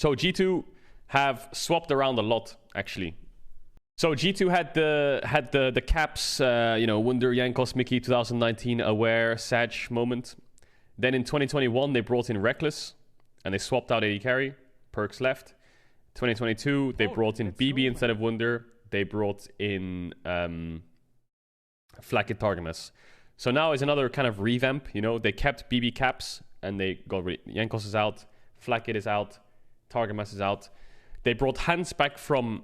So G2 have swapped around a lot, actually. So G2 had the caps, Wunder, Jankos, Mickey, 2019, Aware, Sag moment. Then in 2021, they brought in Reckless, and they swapped out AD Carry. Perks left. 2022, they brought in BB instead of Wunder. They brought in Flacket Targamas. So now is another kind of revamp. They kept BB caps, and they got rid. Jankos is out. Flacket is out. Targamas is out. They brought Hans back from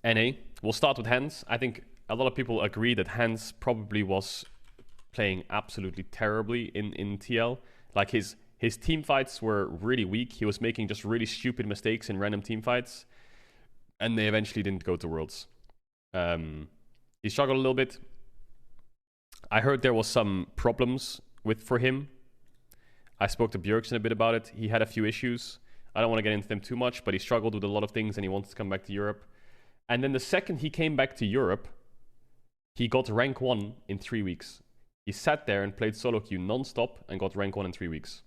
NA. We'll start with Hans. I think a lot of people agree that Hans probably was playing absolutely terribly in TL. Like his team fights were really weak. He was making just really stupid mistakes in random team fights. And they eventually didn't go to Worlds. He struggled a little bit. I heard there was some problems for him. I spoke to Björksen a bit about it. He had a few issues. I don't want to get into them too much, but he struggled with a lot of things and he wanted to come back to Europe. And then the second he came back to Europe, he got rank 1 in 3 weeks. He sat there and played solo queue non-stop and got rank 1 in 3 weeks.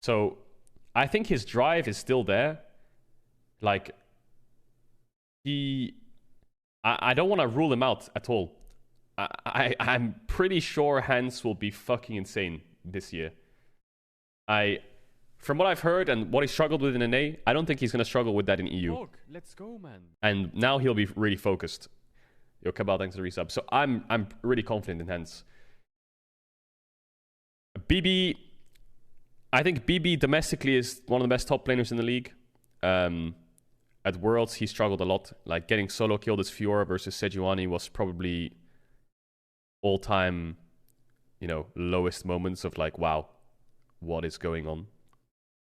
So I think his drive is still there. Like, I don't want to rule him out at all. I'm pretty sure Hans will be fucking insane this year. From what I've heard and what he struggled with in NA, I don't think he's going to struggle with that in EU. Dog, let's go, man. And now he'll be really focused. Yo, Cabal, thanks for the resub. So I'm really confident in Hans. BB, I think BB domestically is one of the best top laners in the league. At Worlds, he struggled a lot. Like, getting solo killed as Fiora versus Sejuani was probably all-time, lowest moments of like, wow, what is going on?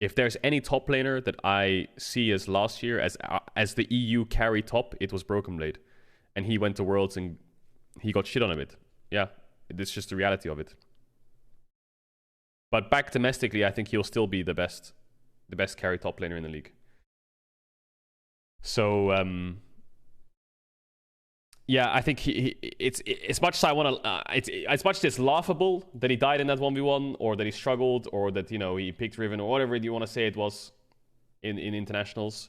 If there's any top laner that I see as last year as the EU carry top, it was Broken Blade. And he went to Worlds and he got shit on a bit. Yeah, it's just the reality of it. But back domestically, I think he'll still be the best carry top laner in the league. So yeah, I think it's as much as I want to. It's as much as it's laughable that he died in that 1v1, or that he struggled, or that he picked Riven, or whatever you want to say it was in internationals.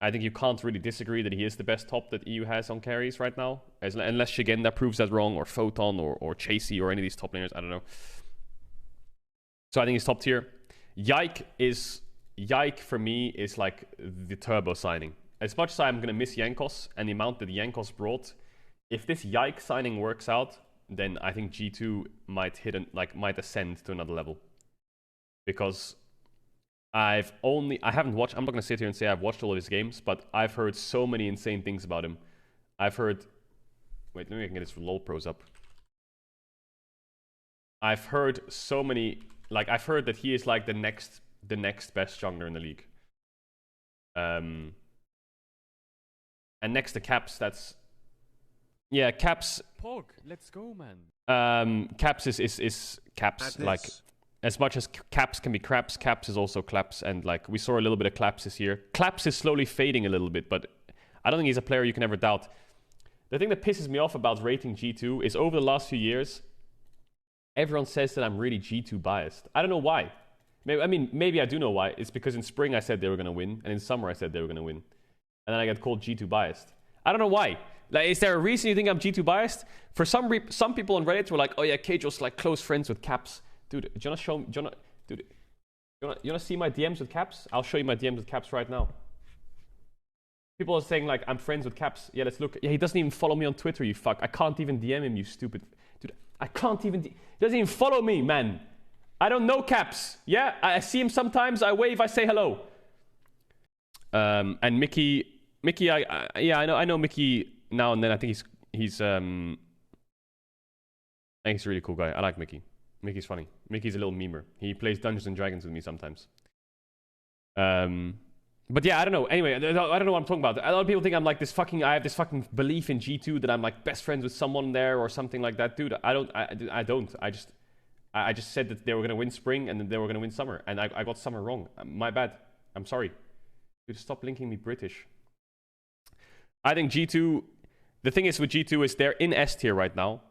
I think you can't really disagree that he is the best top that EU has on carries right now, unless Shigenda proves that wrong, or Photon, or Chasey, or any of these top laners. I don't know. So I think he's top tier. Yike for me is like the turbo signing. As much as I'm going to miss Jankos and the amount that Jankos brought, if this Yike signing works out, then I think G2 might ascend to another level. Because I haven't watched, I'm not going to sit here and say I've watched all of his games, but I've heard so many insane things about him. Wait, maybe I can get his LoL pros up. I've heard so many, I've heard that he is like the next best jungler in the league. And next to Caps, Caps. Pog, let's go, man. Caps is Caps. Like, as much as Caps can be Craps, Caps is also Claps. And like, we saw a little bit of Claps this year. Claps is slowly fading a little bit, but I don't think he's a player you can ever doubt. The thing that pisses me off about rating G2 is over the last few years, everyone says that I'm really G2 biased. I don't know why. Maybe I do know why. It's because in spring I said they were going to win, and in summer I said they were going to win. And then I get called G2 biased. I don't know why. Like, is there a reason you think I'm G2 biased? For some people on Reddit were like, "Oh yeah, Caedrel's like close friends with Caps." Dude, do you wanna see my DMs with Caps? I'll show you my DMs with Caps right now. People are saying like, "I'm friends with Caps." Yeah, let's look. Yeah, he doesn't even follow me on Twitter. You fuck. I can't even DM him. You stupid. Dude, I can't even. He doesn't even follow me, man. I don't know Caps. Yeah, I see him sometimes. I wave. I say hello. And Mickey, I know Mickey now and then. I think he's I think he's a really cool guy. I like Mickey. Mickey's funny. Mickey's a little memer. He plays Dungeons and Dragons with me sometimes. But yeah, I don't know. Anyway, I don't know what I'm talking about. A lot of people think I'm like this fucking. I have this fucking belief in G2 that I'm like best friends with someone there or something like that, dude. I don't. I just said that they were gonna win spring and then they were gonna win summer, and I got summer wrong. My bad. I'm sorry. Dude, stop linking me British. I think G2. The thing is with G2 is they're in S tier right now.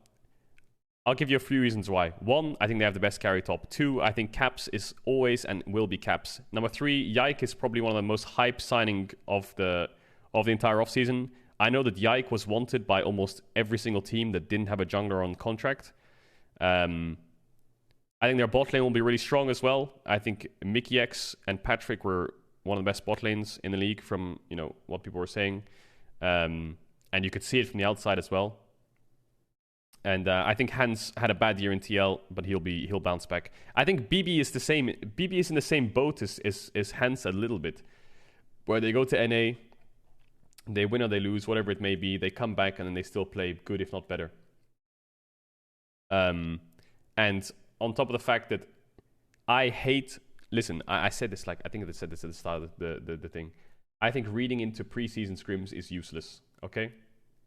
I'll give you a few reasons why. 1, I think they have the best carry top. 2, I think Caps is always and will be Caps. Number 3, Yike is probably one of the most hype signing of the entire offseason. I know that Yike was wanted by almost every single team that didn't have a jungler on contract. I think their bot lane will be really strong as well. I think Mickey X and Patrick were one of the best bot lanes in the league from, you know, what people were saying. And you could see it from the outside as well. And I think Hans had a bad year in TL, but he'll bounce back. I think BB is the same. BB is in the same boat as Hans a little bit, where they go to NA, they win or they lose, whatever it may be. They come back and then they still play good, if not better. And on top of the fact that I hate. Listen, I said this, like, I think I said this at the start of the thing. I think reading into preseason scrims is useless. Okay.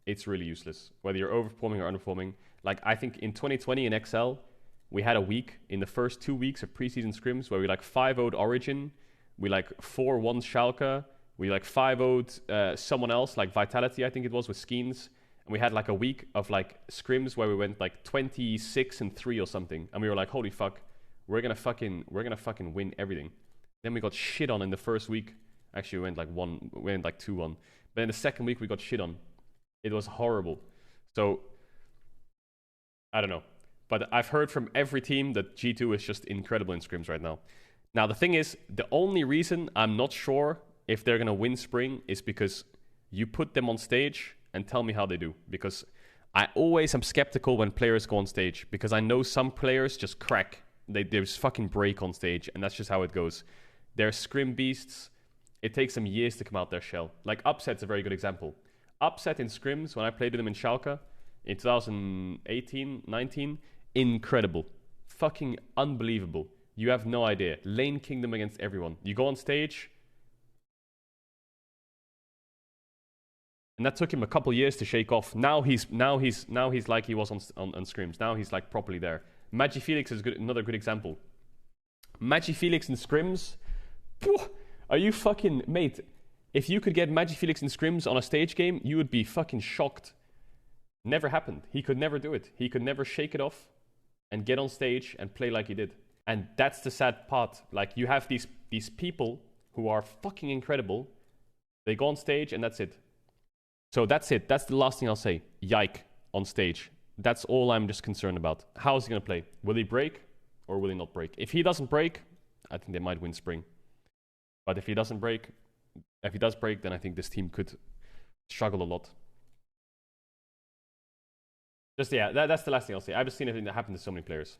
It's really useless, whether you're overperforming or underperforming. Like, I think in 2020 in XL, we had a week in the first 2 weeks of preseason scrims where we like 5-0'd Origin, we like 4-1 Schalke, we like 5-0'd someone else, like Vitality, I think it was, with Skeens. And we had like a week of like scrims where we went like 26-3 or something. And we were like, holy fuck, we're gonna fucking win everything. Then we got shit on in the first week. Actually, we went like 2-1. But in the second week, we got shit on. It was horrible. So, I don't know. But I've heard from every team that G2 is just incredible in scrims right now. Now, the thing is, the only reason I'm not sure if they're going to win Spring is because you put them on stage and tell me how they do. Because I always am skeptical when players go on stage. Because I know some players just crack. They just fucking break on stage. And that's just how it goes. They're scrim beasts. It takes them years to come out their shell. Like, Upset's a very good example. Upset in scrims, when I played with them in Schalke in 2018, 19, incredible. Fucking unbelievable. You have no idea. Lane kingdom against everyone. You go on stage, and that took him a couple years to shake off. Now he's like he was on scrims. Now he's like properly there. Magi Felix is another good example. Magi Felix in scrims, are you fucking mate? If you could get Magi Felix in scrims on a stage game, you would be fucking shocked. Never happened. He could never do it. He could never shake it off and get on stage and play like he did. And that's the sad part. Like, you have these people who are fucking incredible. They go on stage and that's it. So that's it. That's the last thing I'll say. Yike on stage. That's all I'm just concerned about. How is he going to play? Will he break or will he not break? If he doesn't break, I think they might win Spring. But if he does break, then I think this team could struggle a lot. Just, yeah, that's the last thing I'll say. I've just seen it happen to so many players.